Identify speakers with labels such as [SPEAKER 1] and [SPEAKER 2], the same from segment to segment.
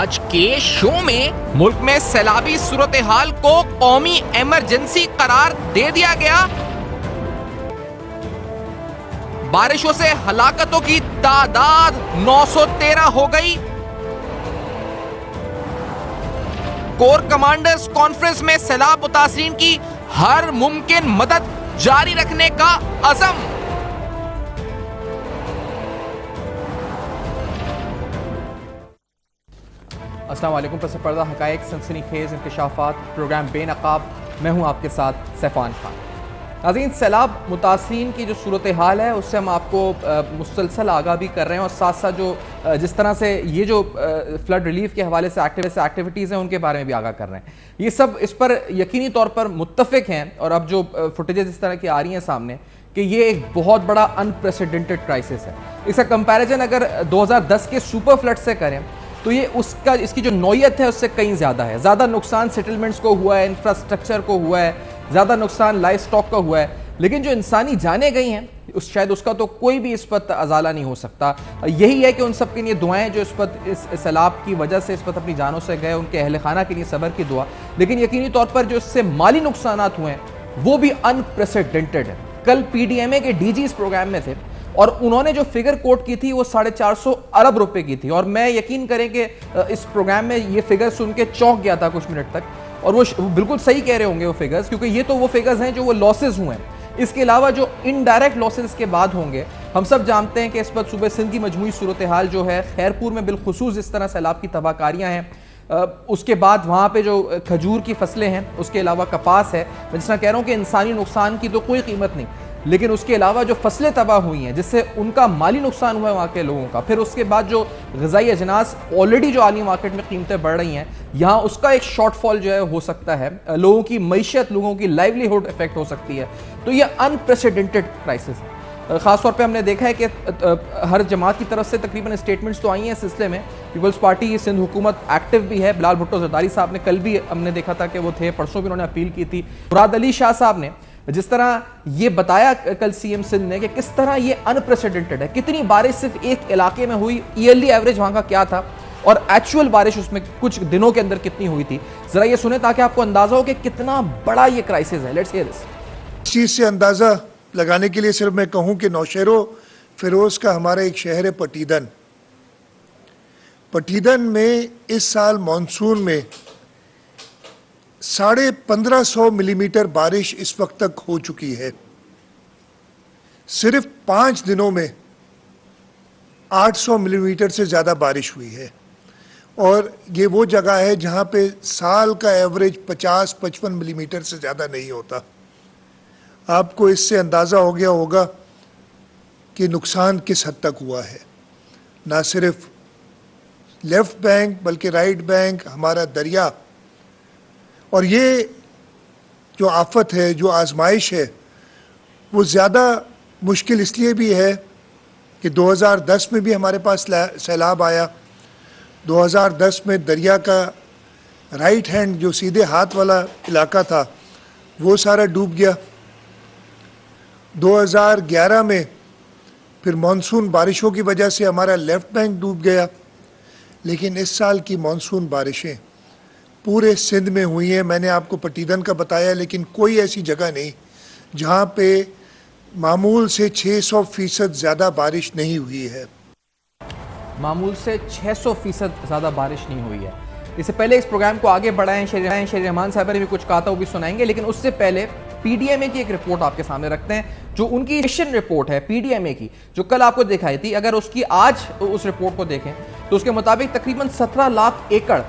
[SPEAKER 1] آج کے شو میں ملک میں سیلابی صورتحال کو قومی ایمرجنسی قرار دے دیا گیا. بارشوں سے ہلاکتوں کی تعداد 913 ہو گئی. کور کمانڈرز کانفرنس میں سیلاب متاثرین کی ہر ممکن مدد جاری رکھنے کا عزم.
[SPEAKER 2] السلام علیکم. پس پردہ حقائق، سنسنی خیز انکشافات، پروگرام بے نقاب. میں ہوں آپ کے ساتھ سیفان خان. ناظرین، سیلاب متاثرین کی جو صورتحال ہے اس سے ہم آپ کو مسلسل آگاہ بھی کر رہے ہیں، اور ساتھ ساتھ جو جس طرح سے یہ جو فلڈ ریلیف کے حوالے سے ایکٹیویٹیز ہیں ان کے بارے میں بھی آگاہ کر رہے ہیں. یہ سب اس پر یقینی طور پر متفق ہیں، اور اب جو فوٹیجز اس طرح کی آ رہی ہیں سامنے کہ یہ ایک بہت بڑا انپریسیڈنٹڈ کرائسس ہے. اس کا کمپیریزن اگر 2010 کے سپر فلڈ سے کریں تو یہ اس کی جو نوعیت ہے اس سے کہیں زیادہ ہے. زیادہ نقصان سیٹلمنٹس کو ہوا ہے، انفراسٹرکچر کو ہوا ہے، زیادہ نقصان لائف سٹاک کا ہوا ہے، لیکن جو انسانی جانیں گئی ہیں شاید اس کا تو کوئی بھی اس پر ازالہ نہیں ہو سکتا. یہی ہے کہ ان سب کے لیے دعائیں جو اس پر اس سیلاب کی وجہ سے اس پر اپنی جانوں سے گئے، ان کے اہل خانہ کے لیے صبر کی دعا. لیکن یقینی طور پر جو اس سے مالی نقصانات ہوئے ہیں وہ بھی انپریسیڈنٹڈ ہے. کل پی ڈی ایم اے کے ڈی جی اس پروگرام میں تھے اور انہوں نے جو فگر کوٹ کی تھی وہ 450 ارب روپے کی تھی، اور میں یقین کریں کہ اس پروگرام میں یہ فگر سن کے چونک گیا تھا کچھ منٹ تک. اور وہ بالکل صحیح کہہ رہے ہوں گے وہ فگرز، کیونکہ یہ تو وہ فگرز ہیں جو وہ لاسز ہوئے ہیں. اس کے علاوہ جو انڈائریکٹ لاسز کے بعد ہوں گے، ہم سب جانتے ہیں کہ اس پر صوبہ سندھ کی مجموعی صورتحال جو ہے، خیرپور میں بالخصوص اس طرح سیلاب کی تباہ کاریاں ہیں. اس کے بعد وہاں پہ جو کھجور کی فصلیں ہیں، اس کے علاوہ کپاس ہے. میں جس طرح کہہ رہا ہوں کہ انسانی نقصان کی تو کوئی قیمت نہیں، لیکن اس کے علاوہ جو فصلیں تباہ ہوئی ہیں جس سے ان کا مالی نقصان ہوا ہے وہاں کے لوگوں کا. پھر اس کے بعد جو غذائی اجناس آلریڈی جو عالمی مارکیٹ میں قیمتیں بڑھ رہی ہیں، یہاں اس کا ایک شارٹ فال جو ہے ہو سکتا ہے. لوگوں کی معیشت، لوگوں کی لائیولی ہوڈ افیکٹ ہو سکتی ہے. تو یہ انپریسیڈنٹڈ کرائسس ہے. خاص طور پہ ہم نے دیکھا ہے کہ ہر جماعت کی طرف سے تقریباً اسٹیٹمنٹس تو آئی ہیں اس سلسلے میں. پیپلز پارٹی سندھ حکومت ایکٹیو بھی ہے. بلال بھٹو زرداری صاحب نے کل بھی ہم نے دیکھا تھا کہ وہ تھے، پرسوں بھی انہوں نے اپیل کی تھی. مراد علی شاہ صاحب نے جس طرح یہ بتایا کل سی ایم سندھ نے کہ کس طرح یہ انپریسیڈنٹڈ ہے، کتنی بارش صرف ایک علاقے میں ہوئی، ایئرلی ایوریج وہاں کا کیا تھا، اور ایکچول بارش اس میں کچھ دنوں کے اندر کتنی ہوئی تھی. ذرا یہ سنیں تاکہ آپ کو اندازہ ہو کہ کتنا بڑا یہ کرائسس ہے. لیٹس ہیئر دس.
[SPEAKER 3] اس چیز سے اندازہ لگانے کے لیے صرف میں کہوں کہ نوشہر و فیروز کا ہمارا ایک شہر ہے پٹیدن. پٹیدن میں اس سال مانسون میں 1550 ملی میٹر بارش اس وقت تک ہو چکی ہے. صرف 5 دنوں میں 800 ملی میٹر سے زیادہ بارش ہوئی ہے، اور یہ وہ جگہ ہے جہاں پہ سال کا ایوریج 50-55 ملی میٹر سے زیادہ نہیں ہوتا. آپ کو اس سے اندازہ ہو گیا ہوگا کہ نقصان کس حد تک ہوا ہے. نہ صرف لیفٹ بینک بلکہ رائٹ بینک، ہمارا دریا. اور یہ جو آفت ہے، جو آزمائش ہے، وہ زیادہ مشکل اس لیے بھی ہے کہ 2010 میں بھی ہمارے پاس سیلاب آیا. 2010 میں دریا کا رائٹ ہینڈ جو سیدھے ہاتھ والا علاقہ تھا وہ سارا ڈوب گیا. 2011 میں پھر مانسون بارشوں کی وجہ سے ہمارا لیفٹ بینک ڈوب گیا. لیکن اس سال کی مانسون بارشیں پورے سندھ میں ہوئی ہیں. میں نے آپ کو پٹیدن کا بتایا، لیکن کوئی ایسی جگہ نہیں جہاں پہ معمول سے 600% زیادہ بارش نہیں ہوئی ہے.
[SPEAKER 2] معمول سے 600% زیادہ بارش نہیں ہوئی ہے. اس سے پہلے اس پروگرام کو آگے بڑھائیں، شیر رحمان صاحب نے بھی کچھ کہا تھا، وہ بھی سنائیں گے. لیکن اس سے پہلے پی ڈی ایم اے کی ایک رپورٹ آپ کے سامنے رکھتے ہیں، جو ان کی ایشن رپورٹ ہے پی ڈی ایم اے کی، جو کل آپ کو دکھائی تھی. اگر اس کی آج اس رپورٹ کو دیکھیں تو اس کے مطابق تقریباً 17 لاکھ ایکڑ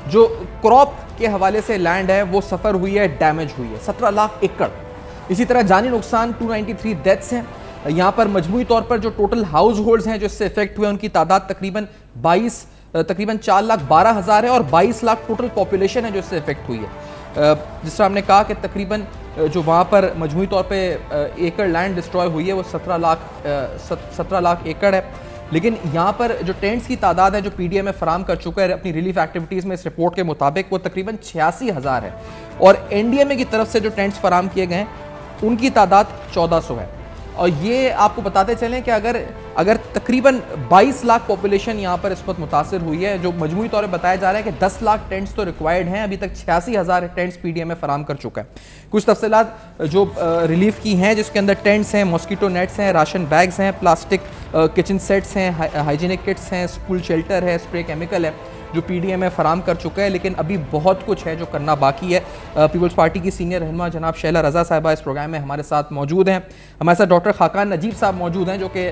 [SPEAKER 2] جو کراپ کے حوالے سے لینڈ ہے وہ سفر ہوئی ہے، ڈیمیج ہوئی ہے. 17 لاکھ ایکڑ. اسی طرح جانی نقصان 293 ڈیتھس ہیں. یہاں پر مجموعی طور پر جو ٹوٹل ہاؤس ہولڈز ہیں جو اس سے افیکٹ ہوئے ان کی تعداد تقریباً 4,12,000 ہے، اور 22 لاکھ ٹوٹل پاپولیشن ہے جو اس سے افیکٹ ہوئی ہے. جس طرح ہم نے کہا کہ تقریباً جو وہاں پر مجموعی طور پہ ایکڑ لینڈ ڈسٹروائے ہوئی ہے وہ 17 لاکھ ایکڑ ہے. لیکن یہاں پر جو ٹینٹس کی تعداد ہے جو پی ڈی ایم اے فراہم کر چکا ہے اپنی ریلیف ایکٹیویٹیز میں، اس رپورٹ کے مطابق وہ تقریباً 86,000 ہے، اور این ڈی ایم اے کی طرف سے جو ٹینٹس فراہم کیے گئے ہیں ان کی تعداد 1400 ہے. اور یہ آپ کو بتاتے چلیں کہ اگر تقریباً 22 لاکھ پاپولیشن یہاں پر اس وقت متاثر ہوئی ہے, جو مجموعی طور پر بتایا جا رہا ہے کہ 10 لاکھ ٹینٹس تو ریکوائرڈ ہیں, ابھی تک 86,000 ٹینٹس پی ڈی ایم فراہم کر چکا ہے. کچھ تفصیلات جو ریلیف کی ہیں جس کے اندر ٹینٹس ہیں, ماسکیٹو نیٹس ہیں, راشن بیگز ہیں, پلاسٹک کچن سیٹس ہیں, ہائیجینک کٹس ہیں, اسکول شیلٹر ہے, اسپرے کیمیکل ہے, جو پی ڈی ایم فراہم کر چکا ہے, لیکن ابھی بہت کچھ ہے جو کرنا باقی ہے. پیپلز پارٹی کی سینئر رہنما جناب شیلا رضا صاحبہ اس پروگرام میں ہمارے ساتھ موجود ہیں. ہمارے ساتھ ڈاکٹر خاقان نجیب صاحب موجود ہیں جو کہ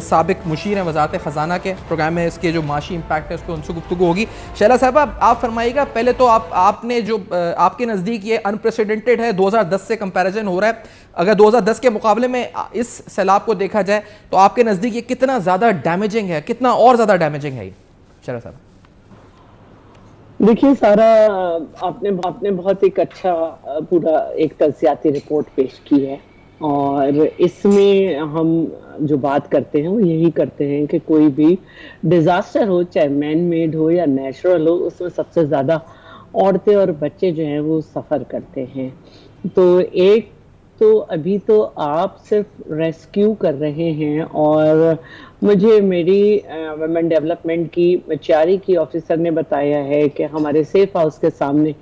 [SPEAKER 2] سابق مشیر ہیں وزارت خزانہ کے. پروگرام میں اس کے جو معاشی امپیکٹ ہے اس پہ ان سے گفتگو ہوگی. شیلا صاحبہ آپ فرمائیے گا, پہلے تو آپ نے جو آپ کے نزدیک یہ انپریسیڈنٹڈ ہے, 2010 سے کمپیریزن ہو رہا ہے, اگر 2010 کے مقابلے میں اس سیلاب کو دیکھا جائے تو آپ کے نزدیک یہ کتنا زیادہ ڈیمیجنگ ہے, کتنا اور زیادہ ڈیمیجنگ ہے یہ؟ شیلا صاحب
[SPEAKER 4] دیکھیے سارا آپ نے بہت ایک اچھا پورا ایک تجزیاتی رپورٹ پیش کی ہے, اور اس میں ہم جو بات کرتے ہیں وہ یہی کرتے ہیں کہ کوئی بھی ڈیزاسٹر ہو, چاہے مین میڈ ہو یا نیچرل ہو, اس میں سب سے زیادہ عورتیں اور بچے جو ہیں وہ سفر کرتے ہیں. تو ایک تو ابھی تو آپ صرف ریسکیو کر رہے ہیں, اور مجھے میری ویمن ڈیولپمنٹ کی چاری کی آفیسر نے بتایا ہے کہ ہمارے سیف ہاؤس کے سامنے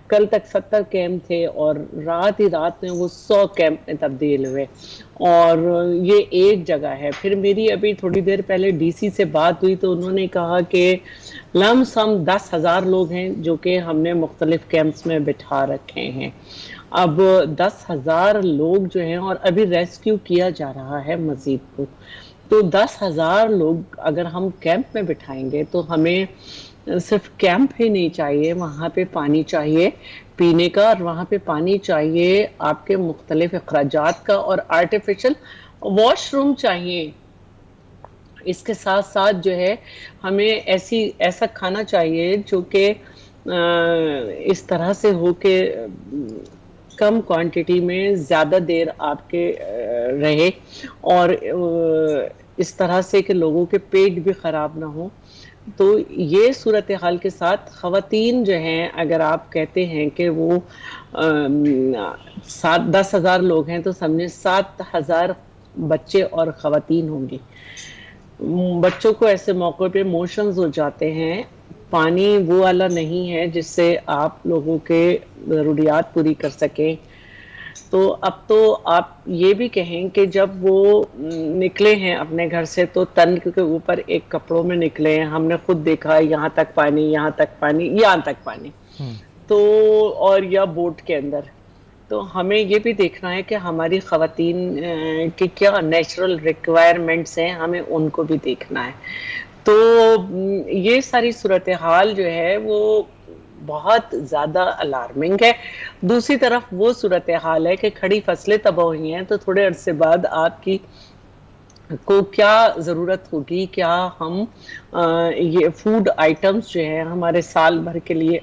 [SPEAKER 4] کل تک 70 کیمپ تھے اور رات ہی رات میں وہ 100 کیمپ میں تبدیل ہوئے, اور یہ ایک جگہ ہے. پھر میری ابھی تھوڑی دیر پہلے ڈی سی سے بات ہوئی تو انہوں نے کہا کہ لم سم 10,000 لوگ ہیں جو کہ ہم نے مختلف کیمپس میں بٹھا رکھے ہیں. اب 10,000 لوگ جو ہیں, اور ابھی ریسکیو کیا جا رہا ہے مزید کو, تو 10,000 لوگ اگر ہم کیمپ میں بٹھائیں گے تو ہمیں صرف کیمپ ہی نہیں چاہیے, وہاں پہ پانی چاہیے پینے کا, اور وہاں پہ پانی چاہیے آپ کے مختلف اخراجات کا, اور آرٹیفیشل واش روم چاہیے. اس کے ساتھ ساتھ جو ہے ہمیں ایسا کھانا چاہیے جو کہ اس طرح سے ہو کہ کم کوانٹٹی میں زیادہ دیر آپ کے رہے, اور اس طرح سے کہ لوگوں کے پیٹ بھی خراب نہ ہو. تو یہ صورتحال کے ساتھ خواتین جو ہیں, اگر آپ کہتے ہیں کہ وہ 10,000 لوگ ہیں تو سمجھیں 7,000 بچے اور خواتین ہوں گی. بچوں کو ایسے موقع پہ موشنز ہو جاتے ہیں, پانی وہ والا نہیں ہے جس سے آپ لوگوں کے ضروریات پوری کر سکیں. تو اب تو آپ یہ بھی کہیں کہ جب وہ نکلے ہیں اپنے گھر سے تو تن کے اوپر ایک کپڑوں میں نکلے ہیں, ہم نے خود دیکھا یہاں تک پانی, یہاں تک پانی, یہاں تک پانی, تو اور یا بوٹ کے اندر. تو ہمیں یہ بھی دیکھنا ہے کہ ہماری خواتین کی کیا نیچرل ریکوائرمنٹس ہیں, ہمیں ان کو بھی دیکھنا ہے. تو یہ ساری صورتحال جو ہے وہ بہت زیادہ الارمنگ ہے. دوسری طرف وہ صورتحال ہے کہ کھڑی فصلیں تباہ ہوئی ہیں, تو تھوڑے عرصے بعد آپ کی کو کیا ضرورت ہوگی, کیا ہم یہ فوڈ آئٹمس جو ہیں ہمارے سال بھر کے لیے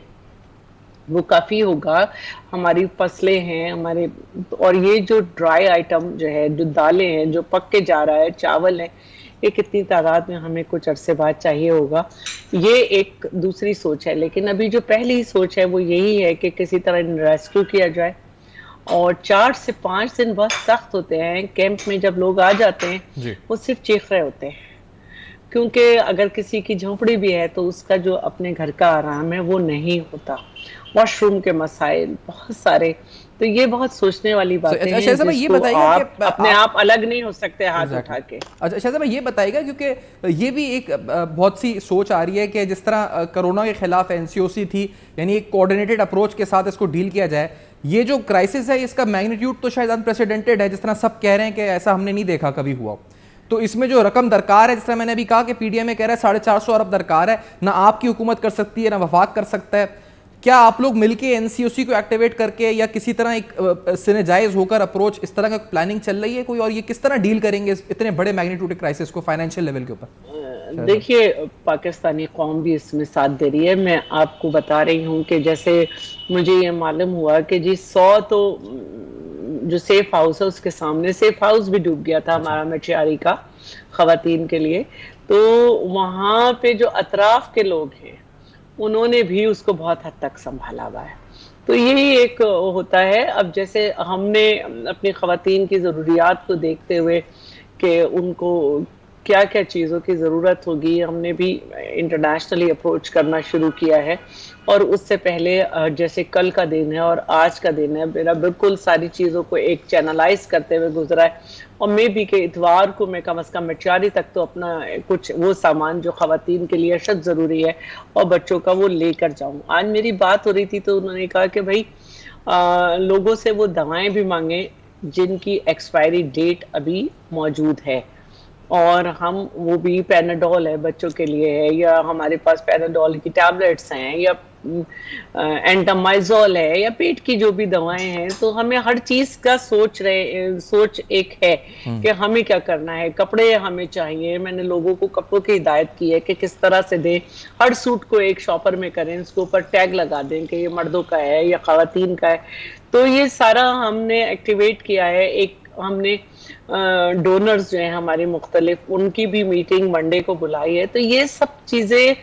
[SPEAKER 4] وہ کافی ہوگا. ہماری فصلیں ہیں ہمارے, اور یہ جو ڈرائی آئٹم جو ہے, جو دالیں ہیں جو پک کے جا رہا ہے, چاول ہے, یہ کتنی تعداد میں ہمیں کچھ عرصے بعد چاہیے ہوگا. یہ ایک دوسری سوچ ہے. لیکن ابھی جو پہلی سوچ ہے وہ یہی ہے کہ کسی طرح ریسکیو کیا جائے, اور 4 سے 5 دن بہت سخت ہوتے ہیں. کیمپ میں جب لوگ آ جاتے ہیں وہ صرف چیخ رہے ہوتے ہیں, کیونکہ اگر کسی کی جھونپڑی بھی ہے تو اس کا جو اپنے گھر کا آرام ہے وہ نہیں ہوتا. واش روم کے مسائل بہت سارے. تو یہ بہت سوچنے والی باتیں ہیں جس کو آپ اپنے آپ الگ نہیں ہو سکتے ہاتھ اٹھا کے.
[SPEAKER 2] اچھا شاہ صاحب یہ بتائیے گا, کیونکہ یہ بھی ایک بہت سی سوچ آ رہی ہے کہ جس طرح کرونا کے خلاف NCOC تھی, یعنی ایک کوآرڈینیٹڈ اپروچ کے ساتھ اس کو ڈیل کیا جائے. یہ جو کرائسس ہے اس کا میگنیٹیوڈ تو شاید انپریسیڈنٹڈ ہے, جس طرح سب کہہ رہے ہیں کہ ایسا ہم نے نہیں دیکھا کبھی ہوا. تو اس میں جو رقم درکار ہے, جس طرح میں نے ابھی کہا کہ پی ڈی ایم کہہ رہا ہے 450 ارب درکار ہے, نہ آپ کی حکومت کر سکتی ہے نہ وفاق کر سکتا ہے. کیا آپ لوگ مل کے NCOC کو ایکٹیویٹ کر کے یا کسی طرح ایک سینیجائز ہو کر اپروچ اس طرح کا پلاننگ چل رہی ہے کوئی, اور یہ کس طرح ڈیل کریں گے اتنے بڑے میگنیٹیوڈ کرائسس کو فائنینشیل لیول کے اوپر؟
[SPEAKER 4] دیکھیے پاکستانی قوم بھی اس میں ساتھ دے رہی ہے. میں آپ کو بتا رہی ہوں کہ جیسے مجھے یہ معلوم ہوا کہ 100 تو جو سیف ہاؤس ہے اس کے سامنے, سیف ہاؤس بھی ڈوب گیا تھا ہمارا مچیاری کا خواتین کے لیے. تو وہاں پہ جو اطراف کے لوگ ہیں انہوں نے بھی اس کو بہت حد تک سنبھالا ہوا ہے. تو یہی ایک ہوتا ہے. اب جیسے ہم نے اپنی خواتین کی ضروریات کو دیکھتے ہوئے کہ ان کو کیا کیا چیزوں کی ضرورت ہوگی, ہم نے بھی انٹرنیشنلی اپروچ کرنا شروع کیا ہے. اور اس سے پہلے جیسے کل کا دن ہے اور آج کا دن ہے, میرا بالکل ساری چیزوں کو ایک چینلائز کرتے ہوئے گزرا ہے. اور میں بھی کہ اتوار کو میں کم از کم مچاری تک تو اپنا کچھ وہ سامان جو خواتین کے لیے اشد ضروری ہے اور بچوں کا وہ لے کر جاؤں. آج میری بات ہو رہی تھی تو انہوں نے کہا کہ بھائی لوگوں سے وہ دوائیں بھی مانگیں جن کی ایکسپائری ڈیٹ ابھی موجود ہے, اور ہم وہ بھی پیناڈول ہے بچوں کے لیے ہے, یا ہمارے پاس پیناڈول کی ٹیبلٹس ہیں, یا اینٹامائزول ہے, یا پیٹ کی جو بھی دوائیں ہیں. تو ہمیں ہر چیز کا سوچ ایک ہے کہ ہمیں کیا کرنا ہے. کپڑے ہمیں چاہیے, میں نے لوگوں کو کپڑوں کی ہدایت کی ہے کہ کس طرح سے دیں. ہر سوٹ کو ایک شاپر میں کریں, اس کے اوپر ٹیگ لگا دیں کہ یہ مردوں کا ہے یا خواتین کا ہے. تو یہ سارا ہم نے ایکٹیویٹ کیا ہے. ایک ہم نے ڈونرز جو ہیں ہمارے مختلف, ان کی بھی میٹنگ منڈے کو بلائی ہے. تو یہ سب چیزیں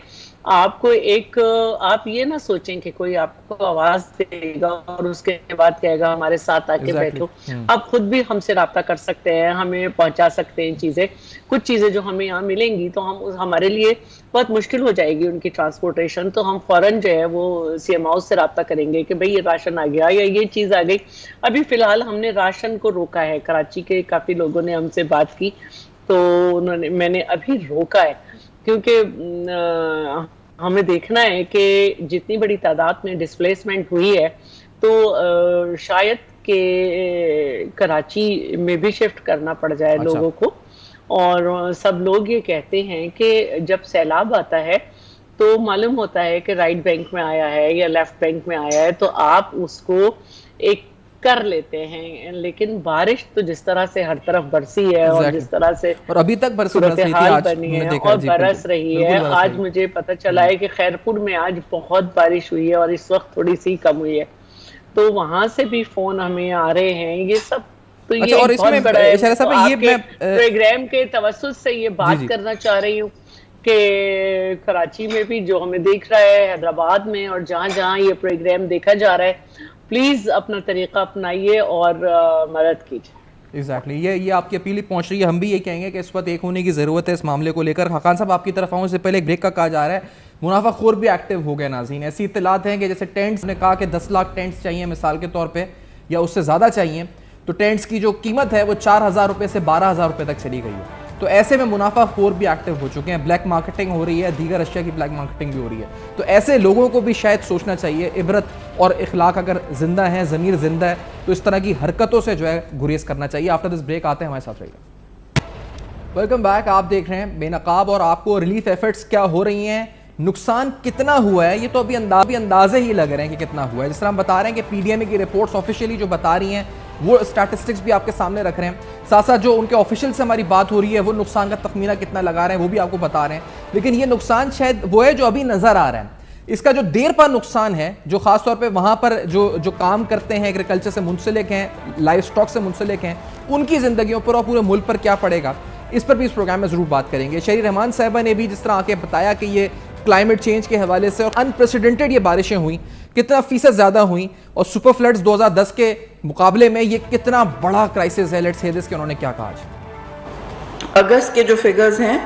[SPEAKER 4] آپ کو ایک, آپ یہ نہ سوچیں کہ کوئی آپ کو آواز دے گا اور اس کے بعد کہے گا ہمارے ساتھ آ کے بیٹھو. آپ خود بھی ہم سے رابطہ کر سکتے ہیں, ہمیں پہنچا سکتے ہیں چیزیں. کچھ چیزیں جو ہمیں یہاں ملیں گی تو ہمارے لیے بہت مشکل ہو جائے گی ان کی ٹرانسپورٹیشن, تو ہم فوراً جو ہے وہ سی ایم ہاؤس سے رابطہ کریں گے کہ بھئی یہ راشن آ گیا یا یہ چیز آ گئی. ابھی فی الحال ہم نے راشن کو روکا ہے. کراچی کے کافی لوگوں نے ہم سے بات کی تو میں نے ابھی روکا ہے, کیونکہ ہمیں دیکھنا ہے کہ جتنی بڑی تعداد میں ڈسپلیسمنٹ ہوئی ہے تو شاید کہ کراچی میں بھی شفٹ کرنا پڑ جائے لوگوں کو. اور سب لوگ یہ کہتے ہیں کہ جب سیلاب آتا ہے تو معلوم ہوتا ہے کہ رائٹ بینک میں آیا ہے یا لیفٹ بینک میں آیا ہے, تو آپ اس کو ایک کر لیتے ہیں. لیکن بارش تو جس طرح سے ہر طرف برسی ہے اور جس طرح سے
[SPEAKER 2] اور ابھی تک
[SPEAKER 4] صورتحال بنی ہے اور برس رہی ہے. آج مجھے پتہ چلا ہے کہ خیرپور میں آج بہت بارش ہوئی ہے اور اس وقت تھوڑی سی کم ہوئی ہے. تو وہاں سے بھی فون ہمیں آ رہے ہیں. یہ سب تو یہ بہت بڑا ہے. آپ کے پروگرام کے توسط سے یہ بات کرنا چاہ رہی ہوں کہ کراچی میں بھی جو ہمیں دیکھ رہا ہے, حیدرآباد میں, اور جہاں جہاں یہ پروگرام دیکھا جا رہا ہے, پلیز اپنا طریقہ اپنائیے اور مدد کیجیے.
[SPEAKER 2] ایگزیکٹلی, یہ آپ کی اپیل پہنچ رہی ہے. ہم بھی یہ کہیں گے کہ اس وقت ایک ہونے کی ضرورت ہے اس معاملے کو لے کر. خاقان صاحب آپ کی طرف آؤں سے پہلے ایک بریک کا کہا جا رہا ہے منافع خور بھی ایکٹیو ہو گئے. ناظرین, ایسی اطلاعات ہیں کہ جیسے ٹینٹس نے کہا کہ 10 لاکھ ٹینٹس چاہیے مثال کے طور پہ, یا اس سے زیادہ چاہیے, تو ٹینٹس کی جو قیمت ہے وہ 4,000 روپے سے 12,000 روپے تک چلی گئی ہے. تو ایسے میں منافع خور بھی ایکٹیو ہو چکے ہیں. بلیک مارکیٹنگ ہو رہی ہے, دیگر اشیاء کی بلیک مارکیٹنگ بھی ہو رہی ہے. تو ایسے لوگوں کو بھی شاید سوچنا چاہیے. عبرت اور اخلاق اگر زندہ ہیں, ضمیر زندہ ہے, تو اس طرح کی حرکتوں سے جو ہے گریز کرنا چاہیے. آفٹر دس بریک آتے ہیں ہمارے ساتھ رہیے. Welcome back. آپ دیکھ رہے ہیں بے نقاب, اور آپ کو ریلیف ایفرٹس کیا ہو رہی ہیں, نقصان کتنا ہوا ہے, یہ تو ابھی اندازے ہی لگ رہے ہیں کہ کتنا ہوا ہے. جس طرح ہم بتا رہے ہیں کہ پی ڈی ایم اے کی رپورٹس آفیشیلی جو بتا رہی ہیں وہ اسٹیٹسٹکس بھی آپ کے سامنے رکھ رہے ہیں. ساتھ ساتھ جو ان کے آفیشیل سے ہماری بات ہو رہی ہے وہ نقصان کا تخمینہ کتنا لگا رہے ہیں وہ بھی آپ کو بتا رہے ہیں. لیکن یہ نقصان شاید وہ ہے جو ابھی نظر آ رہا ہے. اس کا جو دیر پا نقصان ہے, جو خاص طور پہ وہاں پر جو کام کرتے ہیں, ایگریکلچر سے منسلک ہیں, لائف سٹاک سے منسلک ہیں, ان کی زندگیوں پر اور پورے ملک پر کیا پڑے گا, اس پر بھی اس پروگرام میں ضرور بات کریں گے. شہری رحمان صاحبہ نے بھی جس طرح آ کے بتایا کہ یہ کلائمیٹ چینج کے حوالے سے اور انپریسیڈنٹڈ یہ بارشیں ہوئیں, کتنا فیصد زیادہ ہوئیں, اور سپر فلڈز 2010 کے مقابلے میں یہ کتنا بڑا کرائسس ہے. لیٹس ہیئر دس کہ انہوں نے کیا کہا.
[SPEAKER 5] اگست کے جو فگرز ہیں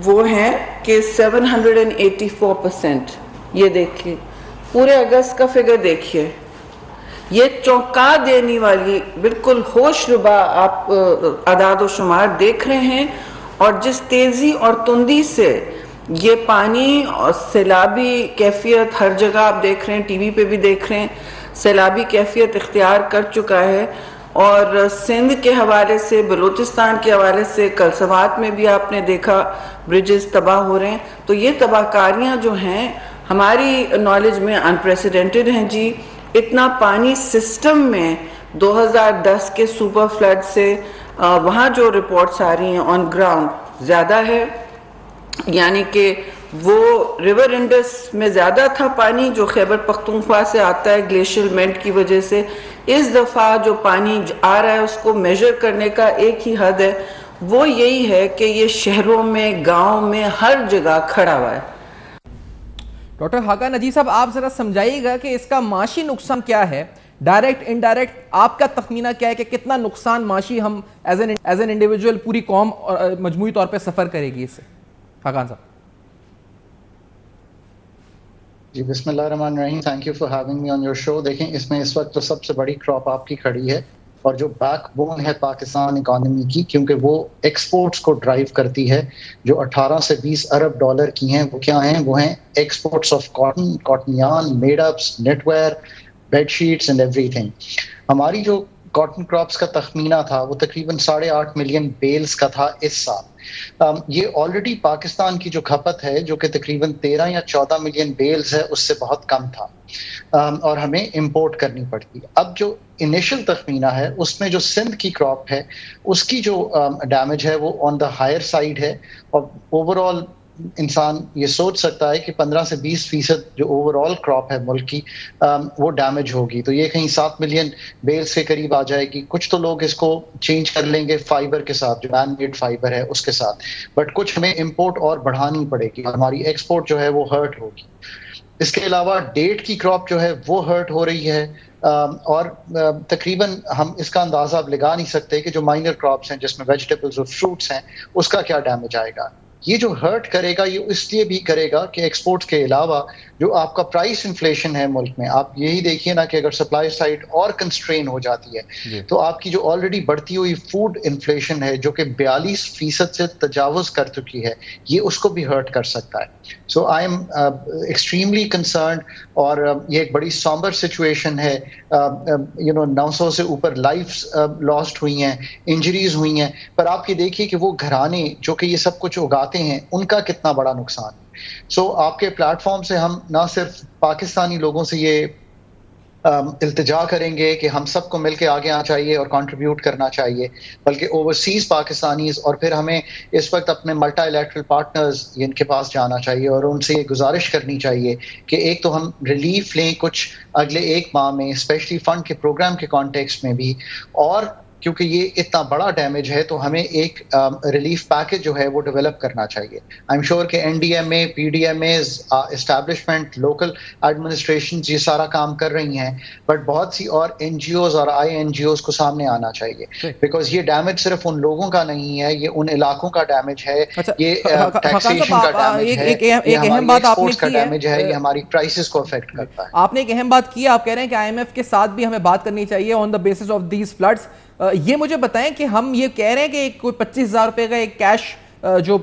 [SPEAKER 5] وہ ہیں کہ 784%. یہ دیکھیے پورے اگست کا فگر دیکھیے, یہ چونکا دینے والی بالکل ہوش ربا آپ اعداد و شمار دیکھ رہے ہیں. اور جس تیزی اور تندی سے یہ پانی اور سیلابی کیفیت ہر جگہ آپ دیکھ رہے ہیں, ٹی وی پہ بھی دیکھ رہے ہیں, سیلابی کیفیت اختیار کر چکا ہے. اور سندھ کے حوالے سے, بلوچستان کے حوالے سے, کل سوات میں بھی آپ نے دیکھا برجز تباہ ہو رہے ہیں. تو یہ تباہ کاریاں جو ہیں ہماری نالج میں انپریسیڈنٹڈ ہیں جی. اتنا پانی سسٹم میں 2010 کے سپر فلڈ سے وہاں جو رپورٹس آ رہی ہیں آن گراؤنڈ زیادہ ہے. یعنی کہ وہ ریور انڈس میں زیادہ تھا پانی جو خیبر پختونخوا سے آتا ہے گلیشیل مینٹ کی وجہ سے. اس دفعہ جو پانی آ رہا ہے اس کو میجر کرنے کا ایک ہی حد ہے, وہ یہی ہے کہ یہ شہروں میں, گاؤں میں, ہر جگہ کھڑا ہوا ہے.
[SPEAKER 2] ڈاکٹر حقا نجی صاحب آپ ذرا سمجھائیے گا کہ اس کا معاشی نقصان کیا ہے, ڈائریکٹ انڈائریکٹ آپ کا تخمینہ کیا ہے کہ کتنا نقصان معاشی ہم ایز این انڈیویجول پوری قوم مجموعی طور پہ سفر کرے گی اس سے؟ حقان صاحب.
[SPEAKER 6] جی بسم اللہ الرحمن الرحیم, thank you for having me on your show. دیکھیں اس میں اس وقت تو سب سے بڑی کراپ آپ کی کھڑی ہے, اور جو بیک بون ہے پاکستان اکانومی کی, کیونکہ وہ ایکسپورٹس کو ڈرائیو کرتی ہے, جو 18 سے 20 ارب ڈالر کی ہیں, وہ کیا ہیں؟ وہ ہیں exports of cotton, cotton yarn, made ups, knitwear, bed sheets and everything. ہماری جو کاٹن کراپس کا تخمینہ تھا وہ تقریباً 8.5 ملین بیلز کا تھا اس سال. یہ آلریڈی پاکستان کی جو کھپت ہے جو کہ تقریباً 13 یا 14 ملین بیلز ہے اس سے بہت کم تھا, اور ہمیں امپورٹ کرنی پڑتی. اب جو انیشل تخمینہ ہے اس میں جو سندھ کی کراپ ہے اس کی جو ڈیمیج ہے وہ آن دا ہائر سائڈ ہے, اور اوور آل انسان یہ سوچ سکتا ہے کہ 15 سے 20% جو اوور آل کراپ ہے ملک کی وہ ڈیمیج ہوگی. تو یہ کہیں 7 ملین بیلز کے قریب آ جائے گی. کچھ تو لوگ اس کو چینج کر لیں گے فائبر کے ساتھ, جو مین میڈ فائبر ہے اس کے ساتھ, بٹ کچھ ہمیں امپورٹ اور بڑھانی پڑے گی, ہماری ایکسپورٹ جو ہے وہ ہرٹ ہوگی. اس کے علاوہ ڈیٹ کی کراپ جو ہے وہ ہرٹ ہو رہی ہے, اور تقریباً ہم اس کا اندازہ اب لگا نہیں سکتے کہ جو مائنر کراپس ہیں جس میں ویجیٹیبلز اور فروٹس ہیں اس کا کیا ڈیمیج آئے گا. یہ جو ہرٹ کرے گا یہ اس لیے بھی کرے گا کہ ایکسپورٹس کے علاوہ جو آپ کا پرائس انفلیشن ہے ملک میں, آپ یہی دیکھیے نا کہ اگر سپلائی سائڈ اور کنسٹرین ہو جاتی ہے تو آپ کی جو آلریڈی بڑھتی ہوئی فوڈ انفلیشن ہے جو کہ 42% سے تجاوز کر چکی ہے, یہ اس کو بھی ہرٹ کر سکتا ہے. سو آئی ایم ایکسٹریملی کنسرنڈ, اور یہ ایک بڑی سامبر سچویشن ہے. 900 سے اوپر لائفز لاسٹ ہوئی ہیں, انجریز ہوئی ہیں, پر آپ یہ دیکھیے کہ وہ گھرانے جو کہ یہ سب کچھ اگاتے ہیں ان کا کتنا بڑا نقصان ہے. سو آپ کے پلیٹ فارم سے ہم نہ صرف پاکستانی لوگوں سے یہ التجا کریں گے کہ ہم سب کو مل کے آگے آنا چاہیے اور کنٹریبیوٹ کرنا چاہیے, بلکہ اوورسیز پاکستانیز, اور پھر ہمیں اس وقت اپنے ملٹی لیٹرل پارٹنرز ان کے پاس جانا چاہیے اور ان سے یہ گزارش کرنی چاہیے کہ ایک تو ہم ریلیف لیں کچھ اگلے 1 ماہ میں, اسپیشلی فنڈ کے پروگرام کے کانٹیکسٹ میں بھی, اور کیونکہ یہ اتنا بڑا ڈیمیج ہے تو ہمیں ایک ریلیف پیکج جو ہے وہ ڈیولپ کرنا چاہیے. آئی ایم شیور کہ N D M A, P D M As, establishment, local administrations یہ سارا کام کر رہی ہیں, بٹ بہت سی اور این جی اوز اور آئی این جی اوز کو سامنے آنا چاہیے, بیکاز یہ ڈیمیج صرف ان لوگوں کا نہیں ہے, یہ ان علاقوں کا ڈیمیج ہے, یہ ٹیکسیشن کا ڈیمیج ہے, یہ ہماری ایکسپورٹس کا ڈیمیج ہے, یہ ہماری پرائسز کو افیکٹ کرتا ہے.
[SPEAKER 2] آپ نے ایک اہم بات کی, آپ کہہ رہے ہیں کہ آئی ایم ایف کے ساتھ بھی ہمیں بات کرنی چاہیے on the basis of these floods. یہ مجھے بتائیں کہ ہم یہ کہہ رہے ہیں کہ کوئی 25,000 روپے کا ایک کیش جو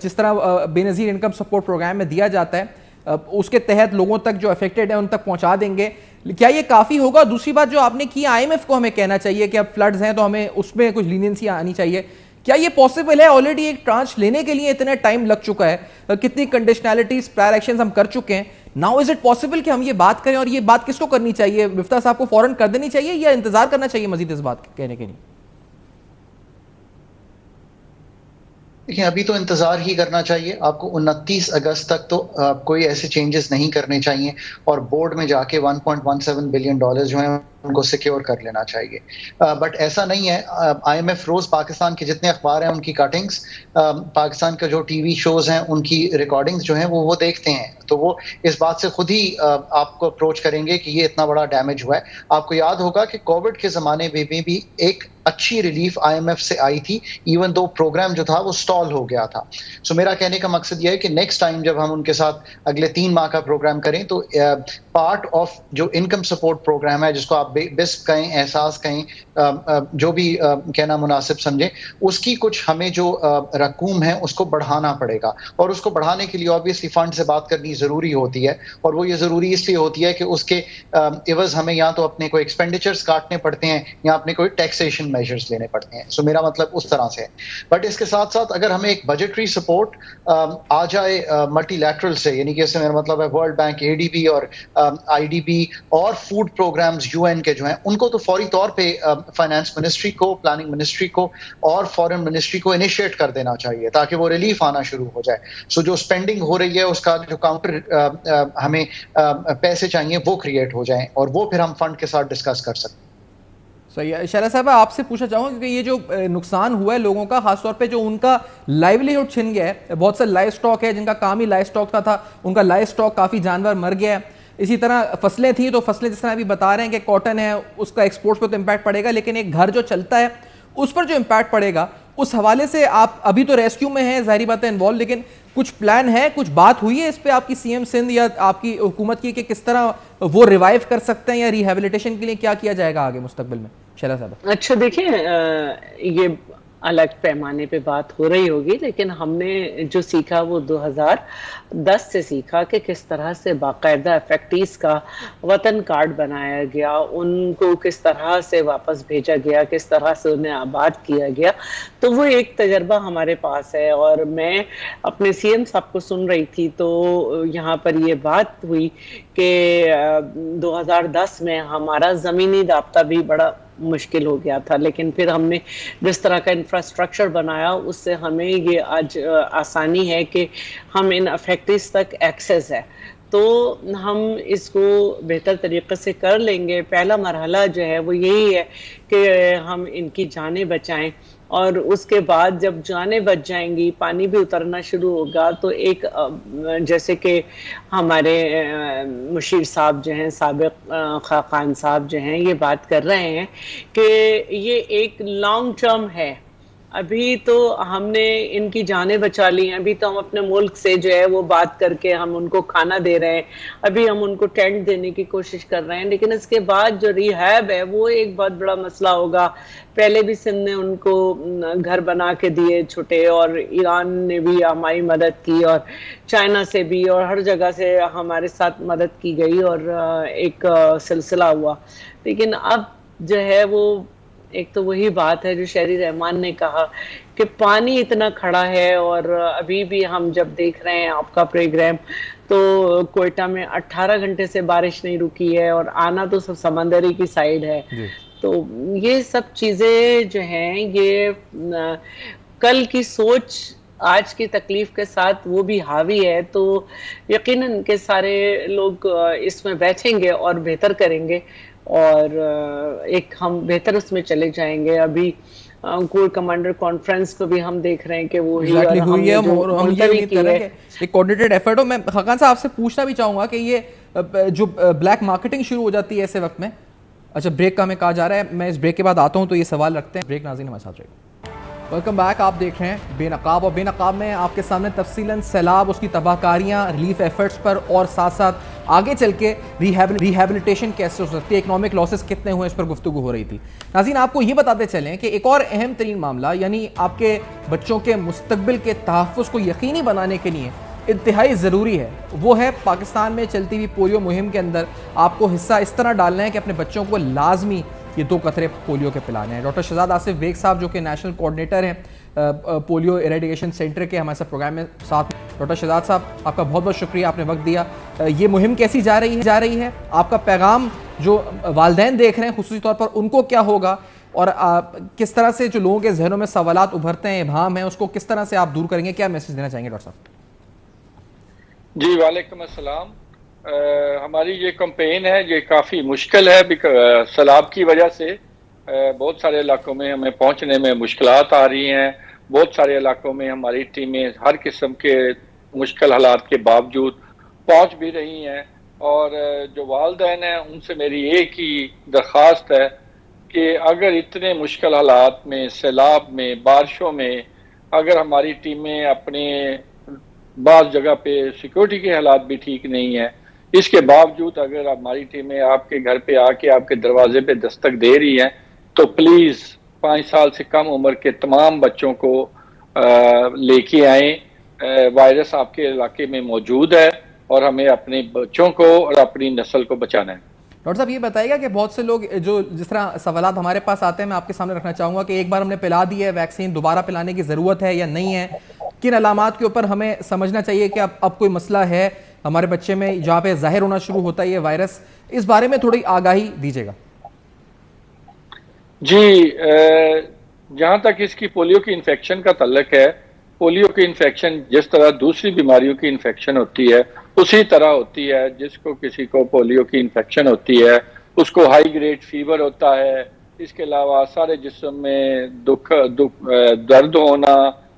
[SPEAKER 2] جس طرح بے نظیر انکم سپورٹ پروگرام میں دیا جاتا ہے اس کے تحت لوگوں تک جو افیکٹڈ ہیں ان تک پہنچا دیں گے, کیا یہ کافی ہوگا؟ دوسری بات جو آپ نے کی, آئی ایم ایف کو ہمیں کہنا چاہیے کہ اب فلڈز ہیں تو ہمیں اس میں کچھ لینینسی آنی چاہیے. کیا یہ پاسبل ہے؟ آلریڈی ایک ٹرانچ لینے کے لیے اتنا ٹائم لگ چکا ہے, کتنی کنڈیشنالٹیز, پرائر ایکشنز ہم کر چکے ہیں. ناؤ از اٹ پاسبل کہ ہم یہ بات کریں, اور یہ بات کس کو کرنی چاہیے؟ مفتاح صاحب کو فوراً کر دینی چاہیے یا انتظار کرنا چاہیے مزید اس بات کہنے کے لیے؟
[SPEAKER 6] دیکھیں ابھی تو انتظار ہی کرنا چاہیے. آپ کو 29 اگست تک تو کوئی ایسے چینجز نہیں کرنے چاہیے, اور بورڈ میں جا کے $1.17 بلین جو ہیں ان کو سیکیور کر لینا چاہیے. بٹ ایسا نہیں ہے. آئی ایم ایف روز پاکستان کے جتنے اخبار ہیں ان کی کٹنگز, پاکستان کا جو ٹی وی شوز ہیں ان کی ریکارڈنگز جو ہیں وہ دیکھتے ہیں, تو وہ اس بات سے خود ہی آپ کو اپروچ کریں گے کہ یہ اتنا بڑا ڈیمیج ہوا ہے. آپ کو یاد ہوگا کہ کووڈ کے زمانے میں بھی ایک اچھی ریلیف آئی ایم ایف سے آئی تھی, ایون دو پروگرام جو تھا وہ سٹال ہو گیا تھا. سو میرا کہنے کا مقصد یہ ہے کہ نیکسٹ ٹائم جب ہم ان کے ساتھ اگلے 3 ماہ کا پروگرام کریں تو پارٹ آف جو انکم سپورٹ پروگرام ہے, جس کو آپ بسپ کہیں, احساس کہیں, جو بھی کہنا مناسب سمجھیں, اس کی کچھ ہمیں جو رقوم ہے اس کو بڑھانا پڑے گا, اور اس کو بڑھانے کے لیے آبویسلی فنڈ سے بات کرنی ضروری ہوتی ہے, اور وہ یہ ضروری اس لیے ہوتی ہے کہ اس کے عوض ہمیں یا تو اپنے کوئی ایکسپینڈیچرز کاٹنے پڑتے ہیں یا اپنے کوئی ٹیکسیشن میجرز لینے پڑتے ہیں. سو میرا مطلب اس طرح سے ہے. بٹ اس کے ساتھ ساتھ اگر ہمیں ایک بجٹری سپورٹ آ جائے ملٹی لیٹرل سے, یعنی کہ اس سے میرا مطلب ہے ورلڈ بینک, اے ڈی بی اور آئی ڈی بی اور فوڈ پروگرامز یو این کے جو ہیں, ان کو تو فوری طور پہ فائنانس منسٹری کو, پلاننگ منسٹری کو اور فارن منسٹری کو انیشیٹ کر دینا چاہیے تاکہ وہ ریلیف آنا شروع ہو جائے. سو جو اسپینڈنگ ہو رہی ہے اس کا جو کاؤنٹر ہمیں پیسے چاہیے وہ کریٹ ہو جائیں, اور وہ پھر ہم فنڈ کے ساتھ ڈسکس کر سکتے ہیں.
[SPEAKER 2] صحیح ہے. شہلا صاحب آپ سے پوچھنا چاہوں گا کہ یہ جو نقصان ہوا ہے لوگوں کا، خاص طور پہ جو ان کا لائیولیہڈ چھن گیا ہے، بہت سے لائف سٹاک ہے جن کا کام ہی لائف سٹاک کا تھا، ان کا لائف سٹاک کافی جانور مر گیا ہے. اسی طرح فصلیں تھیں تو فصلیں جس طرح ابھی بتا رہے ہیں کہ کاٹن ہے اس کا ایکسپورٹ پہ تو امپیکٹ پڑے گا، لیکن ایک گھر جو چلتا ہے اس پر جو امپیکٹ پڑے گا اس حوالے سے آپ ابھی تو ریسکیو میں ہیں ظاہری بات ہے انوالو، لیکن کچھ پلان ہے، کچھ بات ہوئی ہے اس پہ آپ کی سی ایم سندھ یا آپ کی حکومت کی کہ کس طرح وہ ریوائیو کر سکتے ہیں یا ریہیبلیٹیشن کے لیے کیا کیا جائے گا آگے مستقبل میں؟ شہلا صاحب.
[SPEAKER 4] اچھا دیکھیں، یہ الگ پیمانے پہ بات ہو رہی ہوگی، لیکن ہم نے جو سیکھا وہ 2010 سے سیکھا کہ کس طرح سے باقاعدہ افیکٹیز کا وطن کارڈ بنایا گیا، ان کو کس طرح سے واپس بھیجا گیا، کس طرح سے انہیں آباد کیا گیا. تو وہ ایک تجربہ ہمارے پاس ہے. اور میں اپنے سی ایم صاحب کو سن رہی تھی تو یہاں پر یہ بات ہوئی کہ 2010 میں ہمارا زمینی رابطہ بھی بڑا مشکل ہو گیا تھا، لیکن پھر ہم نے جس طرح کا انفراسٹرکچر بنایا اس سے ہمیں یہ آج آسانی ہے کہ ہم ان افیکٹیز تک ایکسیس ہے. تو ہم اس کو بہتر طریقے سے کر لیں گے. پہلا مرحلہ جو ہے وہ یہی ہے کہ ہم ان کی جانیں بچائیں، اور اس کے بعد جب جانیں بچ جائیں گی، پانی بھی اترنا شروع ہوگا، تو ایک جیسے کہ ہمارے مشیر صاحب جو ہیں، سابق خاقان صاحب جو ہیں، یہ بات کر رہے ہیں کہ یہ ایک لانگ ٹرم ہے. ابھی تو ہم نے ان کی جانیں بچا لی ہیں، ابھی تو ہم اپنے ملک سے جو ہے وہ بات کر کے ہم ان کو کھانا دے رہے ہیں، ابھی ہم ان کو ٹینٹ دینے کی کوشش کر رہے ہیں، لیکن اس کے بعد جو ریہیب ہے وہ ایک بہت بڑا مسئلہ ہوگا. پہلے بھی سندھ نے ان کو گھر بنا کے دیے چھوٹے، اور ایران نے بھی ہماری مدد کی، اور چائنا سے بھی، اور ہر جگہ سے ہمارے ساتھ مدد کی گئی، اور ایک سلسلہ ہوا. لیکن اب جو ہے وہ ایک تو وہی بات ہے جو شہری رحمان نے کہا کہ پانی اتنا کھڑا ہے، اور ابھی بھی ہم جب دیکھ رہے ہیں آپ کا پروگرام تو کوئٹہ میں 18 گھنٹے سے بارش نہیں رکی ہے، اور آنا تو سب سمندری کی سائیڈ ہے. تو یہ سب چیزیں جو ہیں یہ کل کی سوچ آج کی تکلیف کے ساتھ وہ بھی حاوی ہے. تو یقیناً کہ سارے لوگ اس میں بیٹھیں گے اور بہتر کریں گے، اور ایک ہم بہتر اس میں چلے جائیں گے. ابھی کور کمانڈر کانفرنس کو بھی ہم دیکھ رہے ہیں کہ وہی
[SPEAKER 2] ہوئی ہے، ہم یہ امید کر رہے ہیں کہ ایک کوارڈینیٹڈ ایفرٹ ہو. میں خاقان صاحب آپ سے پوچھنا بھی چاہوں گا کہ یہ جو بلیک مارکیٹنگ شروع ہو جاتی ہے ایسے وقت میں، اچھا بریک کا ہمیں کہا جا رہا ہے، میں اس بریک کے بعد آتا ہوں تو یہ سوال رکھتے ہیں. بریک ناظرین ہمارے ساتھ رہے گا. Welcome back. آپ دیکھ رہے ہیں بے نقاب، اور بے نقاب میں آپ کے سامنے تفصیلاً سیلاب، اس کی تباہ کاریاں، ریلیف ایفرٹس پر، اور ساتھ ساتھ آگے چل کے ریہیبلیٹیشن کیسے ہو سکتی ہے، اکنامک لاسز کتنے ہوئے، اس پر گفتگو ہو رہی تھی. ناظرین آپ کو یہ بتاتے چلیں کہ ایک اور اہم ترین معاملہ، یعنی آپ کے بچوں کے مستقبل کے تحفظ کو یقینی بنانے کے لیے انتہائی ضروری ہے، وہ ہے پاکستان میں چلتی ہوئی پولیو مہم کے اندر آپ کو حصہ اس طرح ڈالنا ہے کہ اپنے بچوں کو لازمی یہ 2 قطرے پولیو کے پلانے ہیں. ڈاکٹر شہزاد آصف بیگ صاحب جو کہ نیشنل کوآرڈینیٹر ہیں پولیو ایریڈیکیشن سینٹر کے، ہمارے ساتھ پروگرام میں ساتھ. ڈاکٹر شہزاد صاحب آپ کا بہت بہت شکریہ، آپ نے وقت دیا. یہ مہم کیسی جا رہی ہے، آپ کا پیغام جو والدین دیکھ رہے ہیں خصوصی طور پر ان کو کیا ہوگا، اور کس طرح سے جو لوگوں کے ذہنوں میں سوالات ابھرتے ہیں، ابہام ہیں، اس کو کس طرح سے آپ دور کریں گے، کیا میسج دینا چاہیں گے ڈاکٹر صاحب؟
[SPEAKER 7] جی وعلیکم السلام. ہماری یہ کمپین ہے، یہ کافی مشکل ہے، سیلاب کی وجہ سے بہت سارے علاقوں میں ہمیں پہنچنے میں مشکلات آ رہی ہیں. بہت سارے علاقوں میں ہماری ٹیمیں ہر قسم کے مشکل حالات کے باوجود پہنچ بھی رہی ہیں. اور جو والدین ہیں ان سے میری ایک ہی درخواست ہے کہ اگر اتنے مشکل حالات میں، سیلاب میں، بارشوں میں، اگر ہماری ٹیمیں اپنے بعض جگہ پہ سیکورٹی کے حالات بھی ٹھیک نہیں ہیں، اس کے باوجود اگر ہماری ٹیمیں آپ کے گھر پہ آ کے آپ کے دروازے پہ دستک دے رہی ہیں تو پلیز 5 سال سے کم عمر کے تمام بچوں کو لے کے آئیں. وائرس آپ کے علاقے میں موجود ہے اور ہمیں اپنے بچوں کو اور اپنی نسل کو بچانا ہے.
[SPEAKER 2] ڈاکٹر صاحب یہ بتائیے گا کہ بہت سے لوگ جو جس طرح سوالات ہمارے پاس آتے ہیں، میں آپ کے سامنے رکھنا چاہوں گا کہ ایک بار ہم نے پلا دی ہے ویکسین، دوبارہ پلانے کی ضرورت ہے یا نہیں ہے، کن علامات کے اوپر ہمیں سمجھنا چاہیے کہ اب کوئی مسئلہ ہے ہمارے بچے میں جہاں پہ ظاہر ہونا شروع ہوتا ہے یہ وائرس، اس بارے میں تھوڑی آگاہی دیجیے گا.
[SPEAKER 7] جی جہاں تک اس کی پولیو کی انفیکشن کا تعلق ہے، پولیو کی انفیکشن جس طرح دوسری بیماریوں کی انفیکشن ہوتی ہے اسی طرح ہوتی ہے. جس کو کسی کو پولیو کی انفیکشن ہوتی ہے اس کو ہائی گریڈ فیور ہوتا ہے، اس کے علاوہ سارے جسم میں درد ہونا،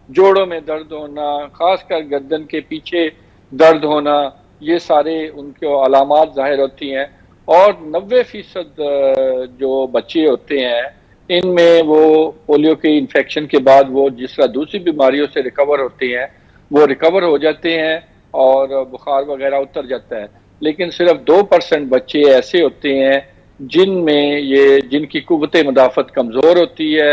[SPEAKER 7] جوڑوں میں درد ہونا، خاص کر گردن کے پیچھے درد ہونا، یہ سارے ان کو علامات ظاہر ہوتی ہیں. اور 90% جو بچے ہوتے ہیں ان میں وہ پولیو کے انفیکشن کے بعد وہ جس طرح دوسری بیماریوں سے ریکور ہوتے ہیں وہ ریکور ہو جاتے ہیں اور بخار وغیرہ اتر جاتا ہے. لیکن صرف 2% بچے ایسے ہوتے ہیں جن کی قوت مدافعت کمزور ہوتی ہے،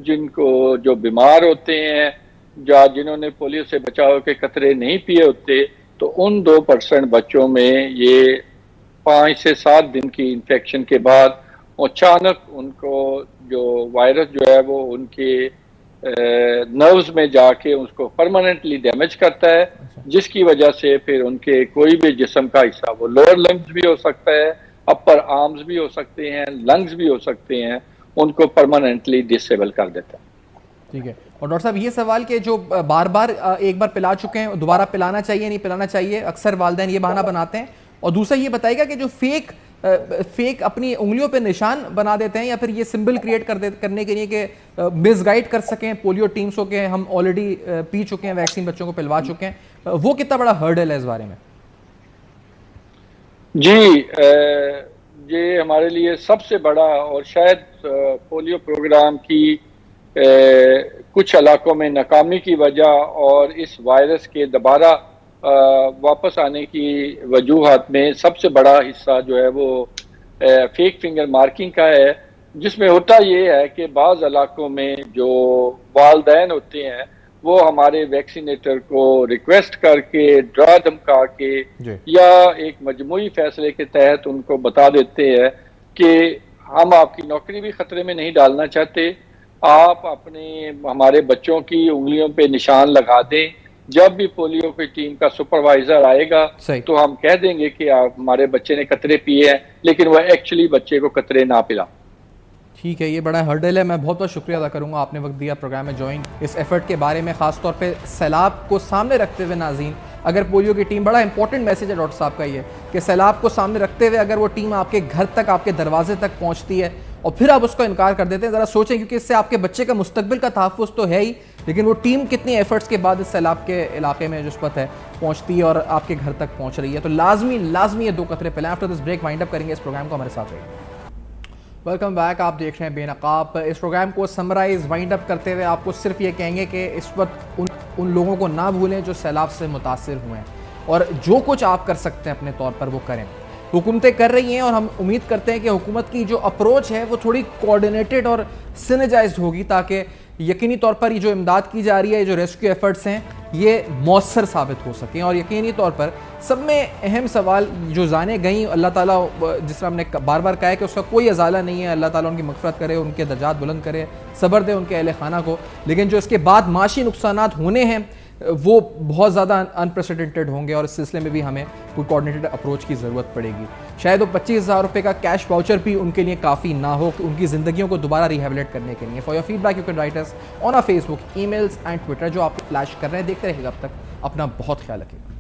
[SPEAKER 7] جن کو جو بیمار ہوتے ہیں یا جنہوں نے پولیو سے بچاؤ کے قطرے نہیں پیے ہوتے، تو ان 2% بچوں میں یہ 5 سے 7 دن کی انفیکشن کے بعد اچانک ان کو جو وائرس جو ہے وہ ان کے نروز میں جا کے اس کو پرماننٹلی ڈیمیج کرتا ہے، جس کی وجہ سے پھر ان کے کوئی بھی جسم کا حصہ، وہ لوور لمبز بھی ہو سکتا ہے، اپر آرمز بھی ہو سکتے ہیں، لنگز بھی ہو سکتے ہیں، ان کو پرماننٹلی ڈسیبل کر دیتا ہے.
[SPEAKER 2] ٹھیک ہے. اور ڈاکٹر صاحب یہ سوال کہ جو بار بار ایک بار پلا چکے ہیں دوبارہ پلانا چاہیے نہیں پلانا چاہیے، اکثر والدین یہ بہانہ بناتے ہیں. اور دوسرا یہ بتائے گا کہ جو فیک اپنی انگلیوں پہ نشان بنا دیتے ہیں یا پھر یہ سمبل کریٹ کرنے کے لیے کہ مس گائیڈ کر سکیں پولیو ٹیمز کو کہ ہم آلریڈی پی چکے ہیں ویکسین، بچوں کو پلوا چکے ہیں، وہ کتنا بڑا ہرڈل ہے اس بارے میں؟
[SPEAKER 7] جی یہ ہمارے لیے سب سے بڑا، اور شاید پولیو پروگرام کی کچھ علاقوں میں ناکامی کی وجہ اور اس وائرس کے دوبارہ واپس آنے کی وجوہات میں سب سے بڑا حصہ جو ہے وہ فیک فنگر مارکنگ کا ہے، جس میں ہوتا یہ ہے کہ بعض علاقوں میں جو والدین ہوتے ہیں وہ ہمارے ویکسینیٹر کو ریکویسٹ کر کے ڈرا دھمکا کے یا ایک مجموعی فیصلے کے تحت ان کو بتا دیتے ہیں کہ ہم آپ کی نوکری بھی خطرے میں نہیں ڈالنا چاہتے، آپ ہمارے بچوں کی انگلیوں پہ نشان لگا دیں، جب بھی پولیو کی ٹیم کا سپروائزر آئے گا تو ہم کہہ دیں گے کہ آپ ہمارے بچے نے قطرے پیے ہیں، لیکن وہ ایکچولی بچے کو قطرے نہ پلا.
[SPEAKER 2] ٹھیک ہے، یہ بڑا ہرڈل ہے. میں بہت بہت شکریہ ادا کروں گا آپ نے وقت دیا پروگرام میں جوائن اس ایفرٹ کے بارے میں، خاص طور پہ سیلاب کو سامنے رکھتے ہوئے. ناظرین اگر پولیو کی ٹیم، بڑا امپورٹنٹ میسج ہے ڈاکٹر صاحب کا یہ کہ سیلاب کو سامنے رکھتے ہوئے اگر وہ ٹیم آپ کے گھر تک، آپ کے دروازے تک پہنچتی ہے اور پھر آپ اس کو انکار کر دیتے ہیں، ذرا سوچیں، کیونکہ اس سے آپ کے بچے کا مستقبل کا تحفظ تو ہے ہی، لیکن وہ ٹیم کتنی ایفرٹس کے بعد اس سیلاب کے علاقے میں جو اس وقت ہے پہنچتی ہے اور آپ کے گھر تک پہنچ رہی ہے. تو لازمی یہ 2 قطرے پلائیں. آفٹر دس بریک وائنڈ اپ کریں گے اس پروگرام کو، ہمارے ساتھ رہیے. Welcome back. آپ دیکھ رہے ہیں بے نقاب. اس پروگرام کو سمرائز وائنڈ اپ کرتے ہوئے آپ کو صرف یہ کہیں گے کہ اس وقت ان لوگوں کو نہ بھولیں جو سیلاب سے متاثر ہوئے ہیں، اور جو کچھ آپ کر سکتے ہیں اپنے طور پر وہ کریں. حکومتیں کر رہی ہیں اور ہم امید کرتے ہیں کہ حکومت کی جو اپروچ ہے وہ تھوڑی کوآرڈینیٹڈ اور سینرجائزڈ ہوگی تاکہ یقینی طور پر یہ جو امداد کی جا رہی ہے، جو ریسکیو ایفرٹس ہیں، یہ مؤثر ثابت ہو سکیں. اور یقینی طور پر سب میں اہم سوال جو جانیں گئیں، اللہ تعالیٰ جس طرح ہم نے بار بار کہا ہے کہ اس کا کوئی ازالہ نہیں ہے، اللہ تعالیٰ ان کی مغفرت کرے، ان کے درجات بلند کرے، صبر دے ان کے اہل خانہ کو، لیکن جو اس کے بعد معاشی نقصانات ہونے ہیں وہ بہت زیادہ انپریسیڈنٹڈ ہوں گے، اور اس سلسلے میں بھی ہمیں کوئی کوآرڈینیٹڈ اپروچ کی ضرورت پڑے گی. شاید وہ 25,000 روپے کا کیش واؤچر بھی ان کے لیے کافی نہ ہو ان کی زندگیوں کو دوبارہ ریہیبلیٹ کرنے کے لیے. For your feedback you can write us on our Facebook, emails and Twitter, جو آپ فلیش کر رہے ہیں. دیکھتے رہیے گا. اب تک اپنا بہت خیال رکھیے.